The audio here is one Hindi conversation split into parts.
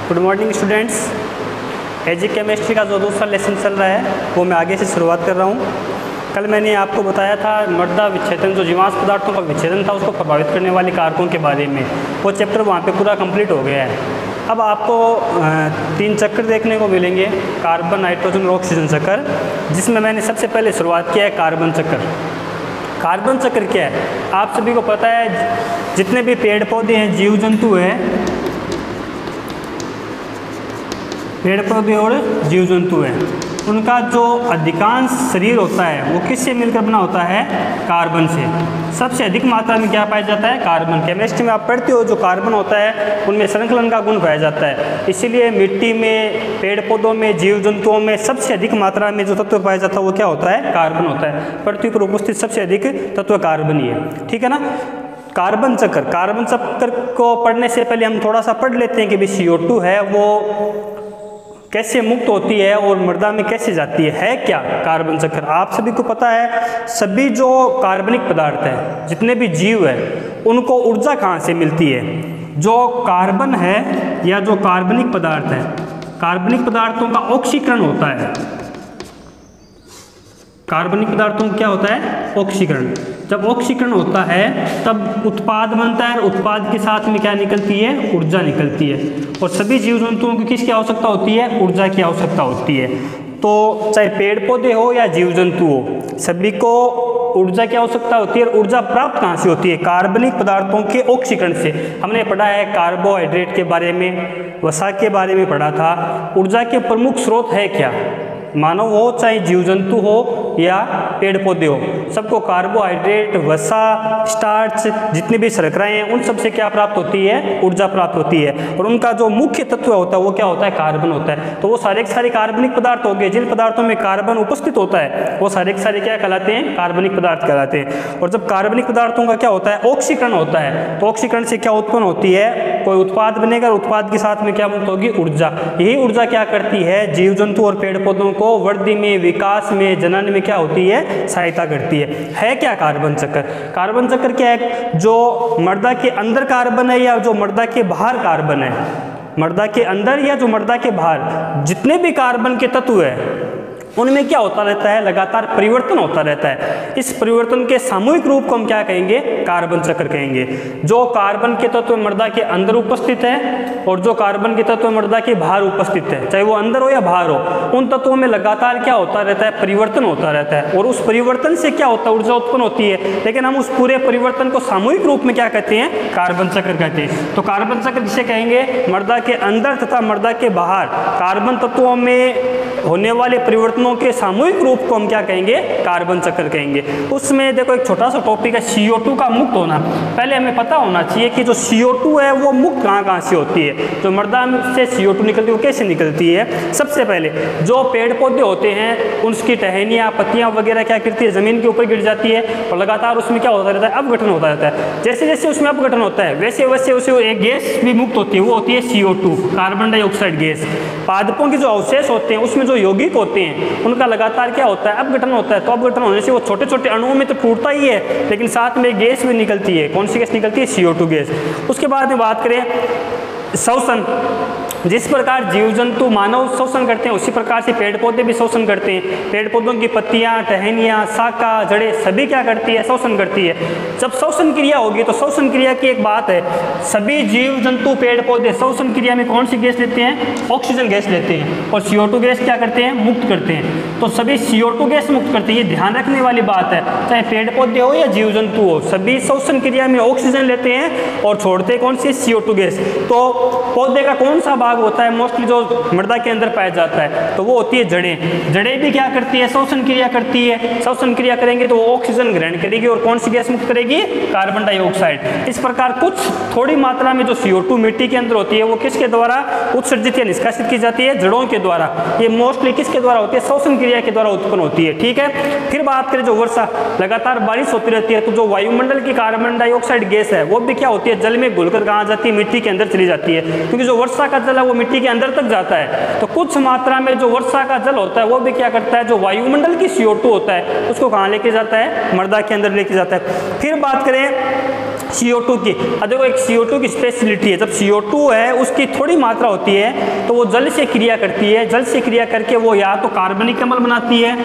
Good morning students. एजी केमिस्ट्री का जो दूसरा लेसन चल रहा है वो मैं आगे से शुरुआत कर रहा हूँ। कल मैंने आपको बताया था मृदा विच्छेदन, जो जीवाश्म पदार्थों का विच्छेदन था उसको प्रभावित करने वाले कारकों के बारे में। वो चैप्टर वहाँ पे पूरा कंप्लीट हो गया है। अब आपको 3 चक्कर देखने को मिलेंगे, कार्बन, नाइट्रोजन और ऑक्सीजन चक्कर, जिसमें मैंने सबसे पहले शुरुआत किया है कार्बन चक्कर। कार्बन चक्र क्या है आप सभी को पता है। जितने भी पेड़ पौधे हैं, जीव जंतु हैं, पेड़ पौधे और जीव जंतु हैं, उनका जो अधिकांश शरीर होता है वो किससे मिलकर बना होता है? कार्बन से। सबसे अधिक मात्रा में क्या पाया जाता है? कार्बन। केमिस्ट्री में आप पढ़ते हो जो कार्बन होता है उनमें संकलन का गुण पाया जाता है। इसीलिए मिट्टी में, पेड़ पौधों में, जीव जंतुओं में सबसे अधिक मात्रा में जो तत्व पाया जाता है वो क्या होता है? कार्बन होता है। पृथ्वी पर उपस्थित सबसे अधिक तत्व कार्बन ही है, ठीक है ना। कार्बन चक्र, कार्बन चक्र को पढ़ने से पहले हम थोड़ा सा पढ़ लेते हैं कि भी CO2 है वो कैसे मुक्त होती है और मृदा में कैसे जाती है क्या कार्बन चक्र। आप सभी को पता है सभी जो कार्बनिक पदार्थ है, जितने भी जीव है, उनको ऊर्जा कहाँ से मिलती है? जो कार्बन है या जो कार्बनिक पदार्थ है, कार्बनिक पदार्थों का ऑक्सीकरण होता है। कार्बनिक पदार्थों का क्या होता है? ऑक्सीकरण। जब ऑक्सीकरण होता है तब उत्पाद बनता है, और उत्पाद के साथ में क्या निकलती है? ऊर्जा निकलती है। और सभी जीव जंतुओं की किसकी आवश्यकता होती है? ऊर्जा की आवश्यकता होती है। तो चाहे पेड़ पौधे हो या जीव जंतु हो, सभी को ऊर्जा की आवश्यकता होती है। और ऊर्जा प्राप्त कहाँ से होती है? कार्बनिक पदार्थों के ऑक्सीकरण से। हमने पढ़ा है कार्बोहाइड्रेट के बारे में, वसा के बारे में पढ़ा था। ऊर्जा के प्रमुख स्रोत है क्या? मानव हो चाहे जीव जंतु हो या पेड़ पौधे हो, सबको कार्बोहाइड्रेट, वसा, स्टार्च, जितनी भी शर्कराएं हैं उन सब से क्या प्राप्त होती है? ऊर्जा प्राप्त होती है। और उनका जो मुख्य तत्व होता है वो क्या होता है? कार्बन होता है। तो वो सारे कार्बनिक पदार्थ हो गए। जिन पदार्थों में कार्बन उपस्थित होता है वो सारे क्या कहलाते हैं? कार्बनिक पदार्थ कहलाते हैं। और जब कार्बनिक पदार्थों का क्या होता है? ऑक्सीकरण होता है, तो ऑक्सीकरण से क्या उत्पन्न होती है? कोई उत्पाद बनेगा, उत्पाद के साथ में क्या मुक्त होगी? ऊर्जा। यही ऊर्जा क्या करती है? जीव जंतु और पेड़ पौधों को वृद्धि में, विकास में, जनन में क्या होती है? सहायता करती है क्या कार्बन चक्र? कार्बन चक्र क्या है? जो मृदा के अंदर कार्बन है या जो मृदा के बाहर कार्बन है? मृदा के अंदर या जो मृदा के बाहर, जितने भी कार्बन के तत्व है उनमें क्या होता रहता है? लगातार परिवर्तन होता रहता है। इस परिवर्तन के सामूहिक रूप को हम क्या कहेंगे? कार्बन चक्र कहेंगे। जो कार्बन के तत्व मृदा के अंदर उपस्थित है और जो कार्बन के तत्व मृदा के बाहर उपस्थित है, चाहे वो अंदर हो या बाहर हो, उन तत्वों में लगातार क्या होता रहता है? परिवर्तन होता रहता है। और उस परिवर्तन से क्या होता है? ऊर्जा उत्पन्न होती है। लेकिन हम उस पूरे परिवर्तन को सामूहिक रूप में क्या कहते हैं? कार्बन चक्र कहते हैं। तो कार्बन चक्र जिसे कहेंगे, मृदा के अंदर तथा मृदा के बाहर कार्बन तत्वों में होने वाले परिवर्तनों के सामूहिक रूप को हम क्या कहेंगे? कार्बन चक्र कहेंगे। उसमें देखो एक छोटा सा टॉपिक है CO2 का मुक्त होना। पहले हमें पता होना चाहिए कि जो CO2 है वो मुक्त कहाँ से होती है। जो मृदा से CO2 निकलती है वो कैसे निकलती है? सबसे पहले जो पेड़ पौधे होते हैं उनकी टहनियाँ, पत्तियाँ वगैरह क्या करती है? जमीन के ऊपर गिर जाती है और लगातार उसमें क्या होता रहता है? अपघटन होता रहता है। जैसे जैसे उसमें अपघटन होता है वैसे वैसे उसे एक गैस भी मुक्त होती है, वो होती है CO2, कार्बन डाइऑक्साइड गैस। पादपों के जो अवशेष होते हैं उसमें जो यौगिक होते हैं उनका लगातार क्या होता है? अपघटन होता है। तो अपघटन होने से वो छोटे छोटे अणुओं में तो टूटता ही है, लेकिन साथ में गैस भी निकलती है। कौन सी गैस निकलती है? CO2 gas. उसके बाद में बात करें श्वसन। जिस प्रकार जीव जंतु मानव श्वसन करते हैं उसी प्रकार से पेड़ पौधे भी श्वसन करते हैं। पेड़ पौधों की पत्तियां, टहनियां, शाखा, जड़ें सभी क्या करती है? श्वसन करती है। जब श्वसन क्रिया होगी तो श्वसन क्रिया की एक बात है, सभी जीव जंतु, पेड़ पौधे श्वसन क्रिया में कौन सी गैस लेते हैं? ऑक्सीजन गैस लेते हैं। और CO2 गैस क्या करते हैं? मुक्त करते हैं। तो सभी CO2 गैस मुक्त करते हैं। ये ध्यान रखने वाली बात है। चाहे पेड़ पौधे हो या जीव जंतु हो, सभी श्वसन क्रिया में ऑक्सीजन लेते हैं और छोड़ते कौन सी? CO2 gas. तो पौधे का कौन सा भाग होता है मोस्टली जो मृदा के अंदर पाया जाता है? तो वो होती है जड़ें। जड़ें भी क्या करती है? श्वसन क्रिया करती है। श्वसन क्रिया करेंगे तो वो ऑक्सीजन ग्रहण करेगी और कौन सी गैस मुक्त करेगी? Carbon dioxide. इस प्रकार कुछ थोड़ी मात्रा में जो CO2 मिट्टी के अंदर होती है वो किसके द्वारा उत्सर्जित या निष्कासित की जाती है? जड़ों के द्वारा। ये मोस्टली किसके द्वारा होती है? श्वसन क्रिया के द्वारा उत्पन्न होती है, ठीक है। फिर बात करें जो वर्षा, लगातार बारिश होती रहती है तो जो वायुमंडल की कार्बन डाइऑक्साइड गैस है वो भी क्या होती है? जल में घुलकर कहाँ जाती है? मिट्टी के अंदर चली जाती है, क्योंकि जो वर्षा का जल है वो मिट्टी के अंदर तक जाता है। तो कुछ मात्रा में जो वर्षा का जल होता है वो भी क्या करता है? जो वायुमंडल की CO2 होता है उसको कहाँ लेके जाता है? मृदा के अंदर लेके जाता है। फिर बात करें CO2 की। अब देखो एक CO2 की स्पेशलिटी है, जब CO2 है उसकी थोड़ी मात्रा होती है तो वो जल से क्रिया करती है, जल से क्रिया करके वो या तो कार्बनिक अम्ल बनाती है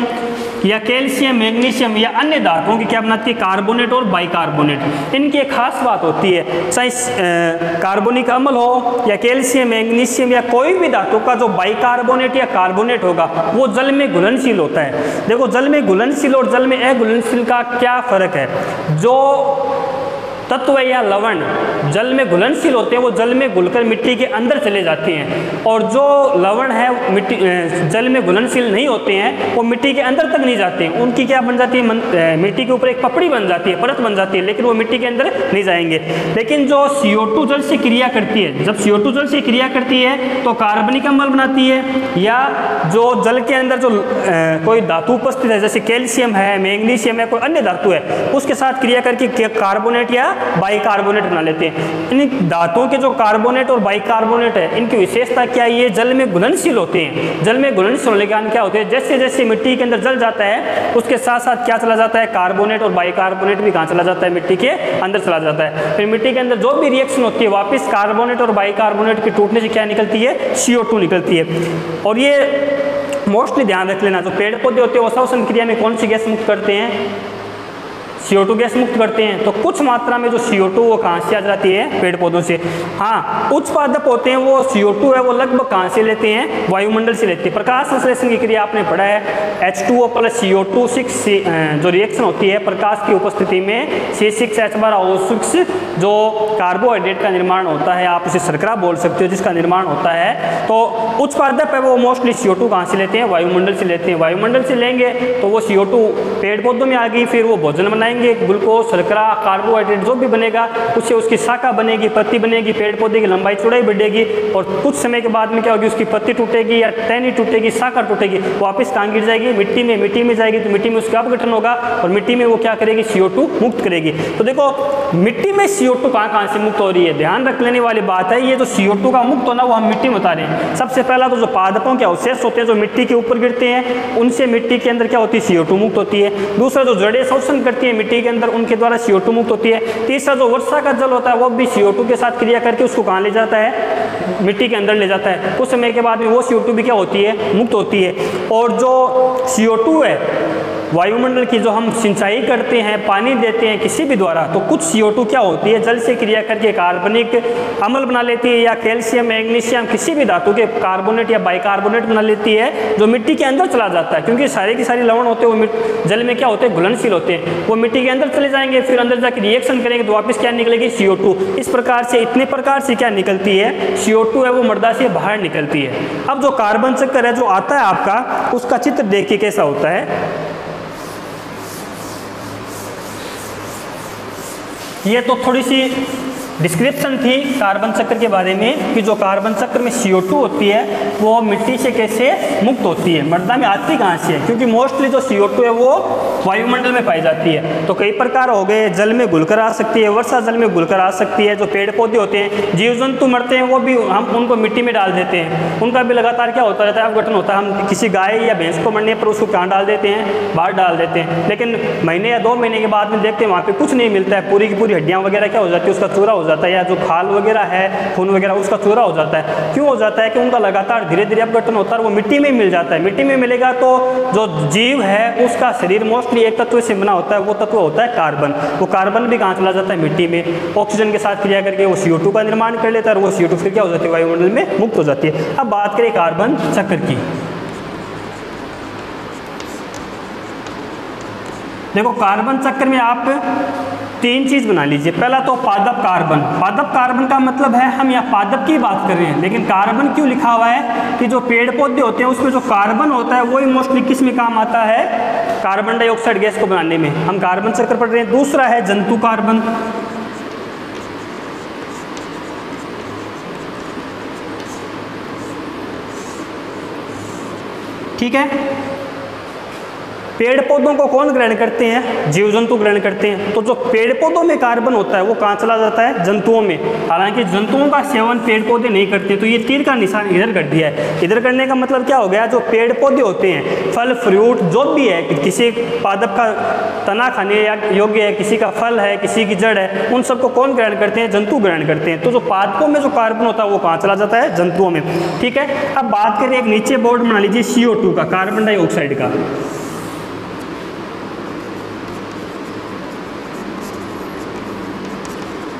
या कैल्शियम मैग्नीशियम या अन्य धातुओं की क्या बनाती है, कार्बोनेट और बाइकार्बोनेट। इनकी एक खास बात होती है, चाहे कार्बनिक अम्ल हो या कैल्शियम मैग्नीशियम या कोई भी धातु का जो बाइकार्बोनेट या कार्बोनेट होगा वो जल में घुलनशील होता है। देखो जल में घुलनशील और जल में अघुलनशील का क्या फर्क है, जो तत्व या लवण जल में घुलनशील होते हैं वो जल में घुलकर मिट्टी के अंदर चले जाते हैं, और जो लवण है मिट्टी जल में घुलनशील नहीं होते हैं वो मिट्टी के अंदर तक नहीं जाते हैं। उनकी क्या बन जाती है, मिट्टी के ऊपर एक पपड़ी बन जाती है, परत बन जाती है, लेकिन वो मिट्टी के अंदर नहीं जाएंगे। लेकिन जो CO2 जल से क्रिया करती है, जब CO2 जल से क्रिया करती है तो कार्बनिक अम्ल बनाती है, या जो जल के अंदर जो कोई धातु उपस्थित है जैसे कैल्शियम है, मैग्नीशियम है, कोई अन्य धातु है, उसके साथ क्रिया करके कार्बोनेट या बाइकार्बोनेट बना लेते हैं। इन धातुओं के जो कार्बोनेट और बाइकार्बोनेट है इनकी विशेषता क्या है, ये जल में घुलनशील होते हैं। जल में घुलनशील होने के कारण क्या होते हैं, जैसे जैसे मिट्टी के अंदर जल जाता है उसके साथ साथ क्या चला जाता है, कार्बोनेट और बाइकार्बोनेट भी कहाँ चला जाता है, मिट्टी के अंदर चला जाता है। फिर मिट्टी के अंदर जो भी रिएक्शन होती है वापस कार्बोनेट और बाइकार्बोनेट के टूटने से क्या निकलती है, CO2 निकलती है। और ये मोस्टली ध्यान रख लेना, जो पेड़ पौधे होते हैं वो श्वसन क्रिया में कौन सी गैस मुक्त करते हैं, CO2 गैस मुक्त करते हैं। तो कुछ मात्रा में जो CO2 वो कहाँ से आ जाती है, पेड़ पौधों से। हाँ, उच्च पादप होते हैं वो CO2 है वो लगभग कहाँ से लेते हैं, वायुमंडल से लेते हैं। प्रकाश संश्लेषण की क्रिया आपने पढ़ा है, H2O + CO2 जो रिएक्शन होती है प्रकाश की उपस्थिति में C6H12O6 जो कार्बोहाइड्रेट का निर्माण होता है, आप उसे शर्करा बोल सकते हो, जिसका निर्माण होता है। तो उच्च पादप है वो मोस्टली CO2 कहाँ से लेते हैं, वायुमंडल से लेते हैं। वायुमंडल से लेंगे तो वो CO2 पेड़ पौधों में आ गई, फिर वो भोजन बनाएंगे, ग्लूकोज, शर्करा, कार्बोहाइड्रेट जो भी बनेगा उससे उसकी शाखा बनेगी, पत्ती बनेगी, पेड़ पौधे की लंबाई चौड़ाई बढ़ेगी, और कुछ समय के बाद में क्या होगी, उसकी पत्ती टूटेगी या टहनी टूटेगी, शाखा टूटेगी, वापस कहाँ गिर जाएगी, मिट्टी में जाएगी। तो मिट्टी में उसका अपघटन होगा और मिट्टी में वो क्या करेगी, CO2 मुक्त करेगी। तो देखो मिट्टी में CO2 कहाँ से मुक्त हो रही है, ध्यान रख लेने वाली बात है। ये जो CO2 का मुक्त होना वो हम मिट्टी में बता रहे हैं। सबसे पहला तो जो पादपों के अवशेष होते हैं जो मिट्टी के ऊपर गिरते हैं उनसे मिट्टी के अंदर क्या होती है, CO2 मुक्त होती है। दूसरा जो जड़ें शोषण करती है मिट्टी के अंदर उनके द्वारा CO2 मुक्त होती है। तीसरा जो वर्षा का जल होता है वो भी CO2 के साथ क्रिया करके उसको कहाँ ले जाता है, मिट्टी के अंदर ले जाता है। कुछ समय के बाद में वो CO2 भी क्या होती है, मुक्त होती है। और जो CO2 है वायुमंडल की जो हम सिंचाई करते हैं, पानी देते हैं किसी भी द्वारा, तो कुछ CO2 क्या होती है, जल से क्रिया करके कार्बनिक अम्ल बना लेती है, या कैल्शियम मैग्नीशियम किसी भी धातु के कार्बोनेट या बाइकार्बोनेट बना लेती है, जो मिट्टी के अंदर चला जाता है। क्योंकि सारे की सारी लवण होते हैं वो जल में क्या होते हैं, घुलनशील होते हैं, वो मिट्टी के अंदर चले जाएंगे, फिर अंदर जाकर रिएक्शन करेंगे तो वापस क्या निकलेगी, CO2। इस प्रकार से इतने प्रकार से क्या निकलती है, CO2 है वो मृदा से बाहर निकलती है। अब जो कार्बन चक्कर है जो आता है आपका, उसका चित्र देखिए कैसा होता है। ये तो थोड़ी सी डिस्क्रिप्शन थी कार्बन चक्र के बारे में कि जो कार्बन चक्र में CO2 होती है वो मिट्टी से कैसे मुक्त होती है, मृदा में आती कहाँ से है, क्योंकि मोस्टली जो CO2 है वो वायुमंडल में पाई जाती है। तो कई प्रकार हो गए, जल में घुलकर आ सकती है, वर्षा जल में घुलकर आ सकती है। जो पेड़ पौधे होते हैं, जीव जंतु मरते हैं वो भी हम उनको मिट्टी में डाल देते हैं, उनका भी लगातार क्या होता रहता है, अपघटन होता है। हम किसी गाय या भैंस को मरने पर उसको कहाँ डाल देते हैं, बाहर डाल देते हैं, लेकिन महीने या 2 महीने के बाद में देखते हैं वहाँ पे कुछ नहीं मिलता है, पूरी की पूरी हड्डियाँ वगैरह क्या हो जाती है, उसका चूरा हो जाता है, या जो खाल वगैरह है, खून वगैरह उसका चूरा हो जाता है। क्यों हो जाता है कि उनका लगातार धीरे धीरे अपघटन होता है, वो मिट्टी में मिल जाता है। मिट्टी में मिलेगा तो जो जीव है उसका शरीर मोस्टली एक तत्व से बना होता है, वो तत्व होता है कार्बन। वो कार्बन भी कहाँ चला जाता है, मिट्टी में, ऑक्सीजन के साथ क्रिया करके वो CO2 का निर्माण कर लेता है, और वो CO2 फिर क्या हो जाती है, वायुमंडल में मुक्त हो जाती है। अब बात करें कार्बन चक्र की। देखो कार्बन चक्र में आप 3 चीज बना लीजिए। पहला तो पादप कार्बन। पादप कार्बन का मतलब है हम यहाँ पादप की बात कर रहे हैं, लेकिन कार्बन क्यों लिखा हुआ है कि जो पेड़ पौधे होते हैं उसमें जो कार्बन होता है वही मोस्टली किस में काम आता है, कार्बन डाइऑक्साइड गैस को बनाने में। हम कार्बन चक्र पढ़ रहे हैं। दूसरा है जंतु कार्बन। ठीक है, पेड़ पौधों को कौन ग्रहण करते हैं? जीव जंतु ग्रहण करते हैं। तो जो पेड़ पौधों में कार्बन होता है वो कहाँ चला जाता है? जंतुओं में। हालांकि जंतुओं का सेवन पेड़ पौधे नहीं करते। तो ये तीर का निशान इधर कर दिया है। इधर करने का मतलब क्या हो गया? जो पेड़ पौधे होते हैं, फल फ्रूट जो भी है, किसी पादप का तना खाने या योग्य है, किसी का फल है, किसी की जड़ है, उन सबको कौन ग्रहण करते हैं? जंतु ग्रहण करते हैं। तो जो पादपों में जो कार्बन होता है वो कहाँ चला जाता है? जंतुओं में। ठीक है, अब बात करें एक नीचे बोर्ड बना लीजिए CO2 का, कार्बन डाइऑक्साइड का।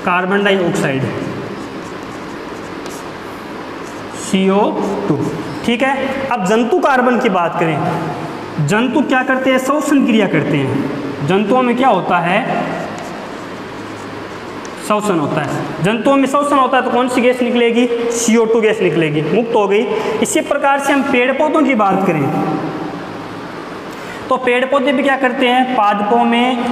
Carbon dioxide CO2। ठीक है, अब जंतु कार्बन की बात करें। जंतु क्या करते हैं? श्वसन क्रिया करते हैं। जंतुओं में क्या होता है? श्वसन होता है। जंतुओं में श्वसन होता है तो कौन सी गैस निकलेगी? CO2 गैस निकलेगी, मुक्त हो गई। इसी प्रकार से हम पेड़ पौधों की बात करें तो पेड़ पौधे भी क्या करते हैं? पादपों में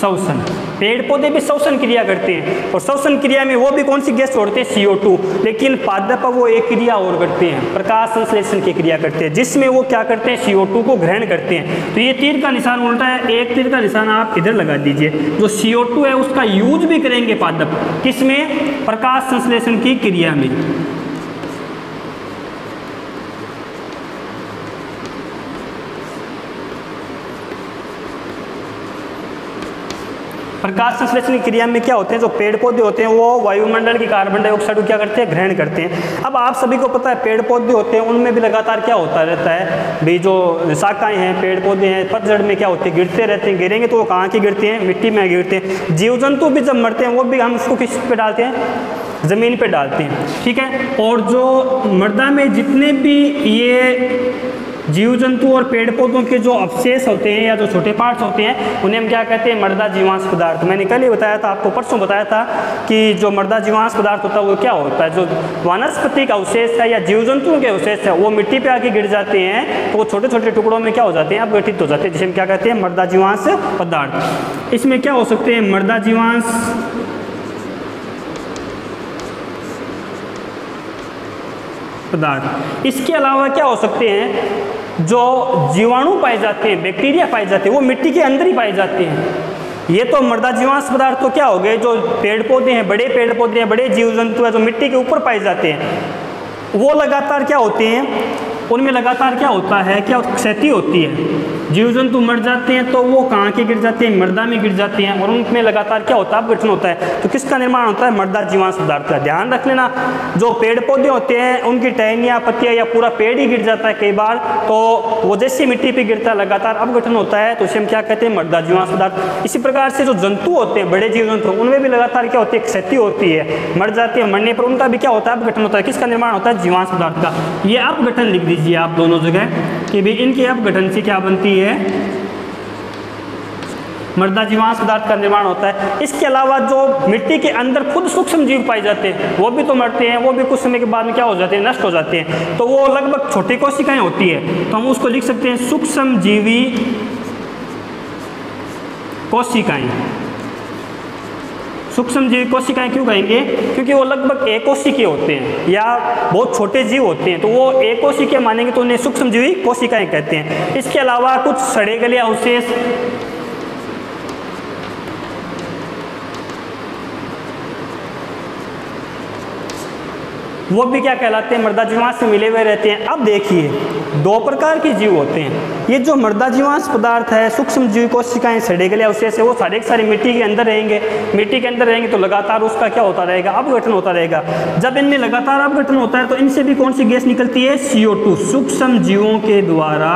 श्वसन। पेड़ पौधे भी श्वसन क्रिया करते हैं और श्वसन क्रिया में वो भी कौन सी गैस छोड़ते हैं? CO2। लेकिन पादप वो एक क्रिया और करते हैं, प्रकाश संश्लेषण की क्रिया करते हैं, जिसमें वो क्या करते हैं? CO2 को ग्रहण करते हैं। तो ये तीर का निशान उल्टा है, एक तीर का निशान आप इधर लगा दीजिए। जो CO2 है उसका यूज भी करेंगे पादप, किसमें? प्रकाश संश्लेषण की क्रिया में। प्रकाश संश्लेषण की क्रिया में क्या होते हैं? जो पेड़ पौधे होते हैं वो वायुमंडल की कार्बन डाइऑक्साइड को क्या करते हैं? ग्रहण करते हैं। अब आप सभी को पता है पेड़ पौधे होते हैं उनमें भी लगातार क्या होता रहता है भाई? जो शाखाएं हैं, पेड़ पौधे हैं, पतझड़ में क्या होते हैं? गिरते रहते हैं। गिरेंगे तो वो कहाँ के गिरते हैं? मिट्टी में गिरते हैं। जीव जंतु भी जब मरते हैं वो भी हम उसको किस पे डालते हैं? ज़मीन पे डालते हैं। ठीक है, और जो मृदा में जितने भी ये जीव जंतु और पेड़ पौधों के जो अवशेष होते हैं या जो छोटे पार्ट्स होते हैं उन्हें हम क्या कहते हैं? मृदा जीवांश पदार्थ। मैंने कल ही बताया था आपको, परसों बताया था कि जो मृदा जीवांश पदार्थ होता है वो क्या होता है? जो वनस्पति का अवशेष है या जीव जंतुओं के अवशेष है वो मिट्टी पे आके गिर जाते हैं तो वो छोटे छोटे टुकड़ों में क्या हो जाते हैं? अपघटित हो जाते हैं, जिसे हम क्या कहते हैं? मृदा जीवांश पदार्थ। इसमें क्या हो सकते हैं? मृदा जीवांश पदार्थ। इसके अलावा क्या हो सकते हैं? जो जीवाणु पाए जाते हैं, बैक्टीरिया पाए जाते हैं, वो मिट्टी के अंदर ही पाए जाते हैं। ये तो मृदा जीवांश पदार्थ तो क्या हो गए? जो पेड़ पौधे हैं, बड़े पेड़ पौधे हैं, बड़े जीव जंतु हैं जो मिट्टी के ऊपर पाए जाते हैं, वो लगातार क्या होते हैं? उनमें लगातार क्या होता है? क्या क्षति होती है? जीव जंतु मर जाते हैं तो वो कहाँ के गिर जाते हैं? मृदा में गिर जाते हैं और उनमें लगातार क्या होता है? अपघटन होता है। तो किसका निर्माण होता है? मृदा जीवांश पदार्थ का। ध्यान रख लेना, जो पेड़ पौधे होते हैं उनकी टहनियाँ, पत्तियाँ या पूरा पेड़ ही गिर जाता है कई बार, तो वो जैसे मिट्टी पे गिरता है लगातार अपघटन होता है, तो उसे हम क्या कहते हैं? मृदा जीवांश पदार्थ। इसी प्रकार से जो जंतु होते हैं, बड़े जीव जंतु, उनमें भी लगातार क्या होती है? क्षति होती है, मर जाते हैं। मरने पर उनका भी क्या होता है? अपघटन होता है। किसका निर्माण होता है? जीवांश पदार्थ का। ये अपघटन लिख दीजिए आप दोनों जगह कि भी इनके अपघटन से क्या बनती है? मृदा जीवांश पदार्थ का निर्माण होता है। इसके अलावा जो मिट्टी के अंदर खुद सूक्ष्म जीव पाए जाते हैं वो भी तो मरते हैं, वो भी कुछ समय के बाद में क्या हो जाते हैं? नष्ट हो जाते हैं। तो वो लगभग छोटी कोशिकाएं होती है, तो हम उसको लिख सकते हैं सूक्ष्म जीवी कोशिकाएं। सूक्ष्म जीवी कोशिकाएं क्यों कहेंगे? क्योंकि वो लगभग एकोशिकीय होते हैं या बहुत छोटे जीव होते हैं, तो वो एकोशिकीय मानेंगे तो उन्हें सूक्ष्म जीवी कोशिकाएं कहते हैं। इसके अलावा कुछ सड़े गले अवशेष, वो भी क्या कहलाते हैं? मृदा जीवांश से मिले हुए रहते हैं। अब देखिए, दो प्रकार के जीव होते हैं। ये जो मृदा जीवांश पदार्थ है, सूक्ष्म जीव कोशिकाएं, सड़े गले अवशेष है, वो सारे के सारे मिट्टी के अंदर रहेंगे। मिट्टी के अंदर रहेंगे तो लगातार उसका क्या होता रहेगा? अपघटन होता रहेगा। जब इनमें लगातार अपघटन होता है तो इनसे भी कौन सी गैस निकलती है? CO2। सूक्ष्म जीवों के द्वारा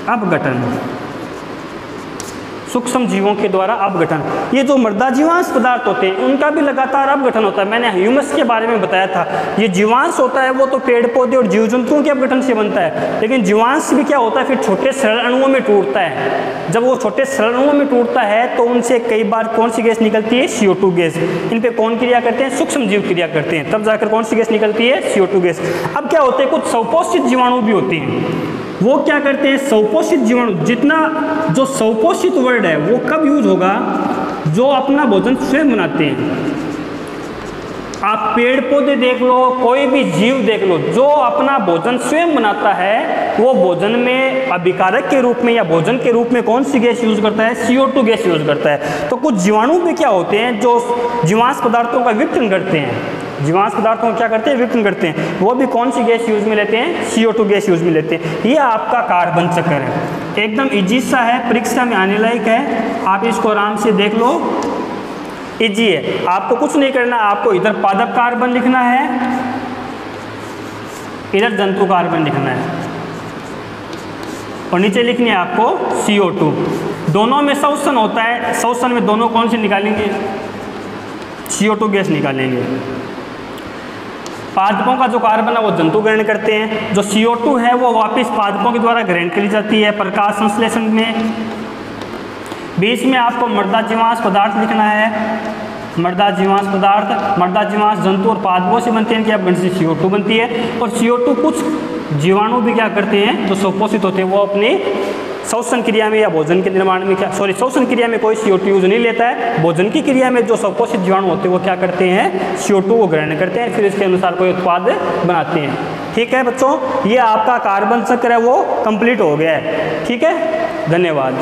अपघटन, सूक्ष्म जीवों के द्वारा अपघटन। ये जो मृदा जीवांश पदार्थ होते हैं उनका भी लगातार अपघटन होता है। मैंने ह्यूमस के बारे में बताया था। ये जीवांश होता है वो तो पेड़ पौधे और जीव जंतुओं के अपघटन से बनता है, लेकिन जीवांश भी क्या होता है? फिर छोटे सरल अणुओं में टूटता है। जब वो छोटे सरल अणुओं में टूटता है तो उनसे कई बार कौन सी गैस निकलती है? CO2 gas. इन पे कौन क्रिया करते हैं? सूक्ष्म जीव क्रिया करते हैं, तब जाकर कौन सी गैस निकलती है? CO2 gas. अब क्या होते हैं? कुछ स्वपोषित जीवाणु भी होते हैं। वो क्या करते हैं? स्वपोषित जीवाणु। जितना जो स्वपोषित वर्ड है वो कब यूज होगा? जो अपना भोजन स्वयं बनाते हैं। आप पेड़ पौधे देख लो, कोई भी जीव देख लो, जो अपना भोजन स्वयं बनाता है वो भोजन में अभिकारक के रूप में या भोजन के रूप में कौन सी गैस यूज करता है? CO2 गैस यूज करता है। तो कुछ जीवाणु भी क्या होते हैं जो जीवांश पदार्थों का विघटन करते हैं, जीवांश पदार्थों को क्या करते हैं? विघटन करते हैं। वो भी कौन सी गैस यूज में लेते हैं? CO2 गैस यूज में लेते हैं। ये आपका कार्बन चक्र है, एकदम इजी सा है, परीक्षा में आने लायक है, आप इसको आराम से देख लो, इजी है। आपको कुछ नहीं करना, आपको इधर पादप कार्बन लिखना है, इधर जंतु कार्बन लिखना है और नीचे लिखनी है आपको CO2। दोनों में संश्लेषण होता है, संश्लेषण में दोनों कौन से निकालेंगे? CO2 गैस निकालेंगे। पादपों का जो कार्बन है वो जंतु ग्रहण करते हैं, जो CO2 है वो वापस पादपों के द्वारा ग्रहण करी जाती है प्रकाश संश्लेषण में। बीच में आपको मृदा जीवांश पदार्थ लिखना है, मृदा जीवांश पदार्थ, मृदा जीवांश जंतु और पादपों से बनते हैं, क्या बनती है? CO2 बनती है। और CO2 कुछ जीवाणु भी क्या करते हैं, जो सुपोषित होते हैं, वो अपने श्वसन क्रिया में या भोजन के निर्माण में क्या, श्वसन क्रिया में कोई CO2 यूज नहीं लेता है, भोजन की क्रिया में जो सुपोषित जीवाणु होते हैं वो क्या करते हैं? CO2 को ग्रहण करते हैं, फिर इसके अनुसार कोई उत्पाद बनाते हैं। ठीक है बच्चों, ये आपका कार्बन चक्र है वो कंप्लीट हो गया है। ठीक है, धन्यवाद।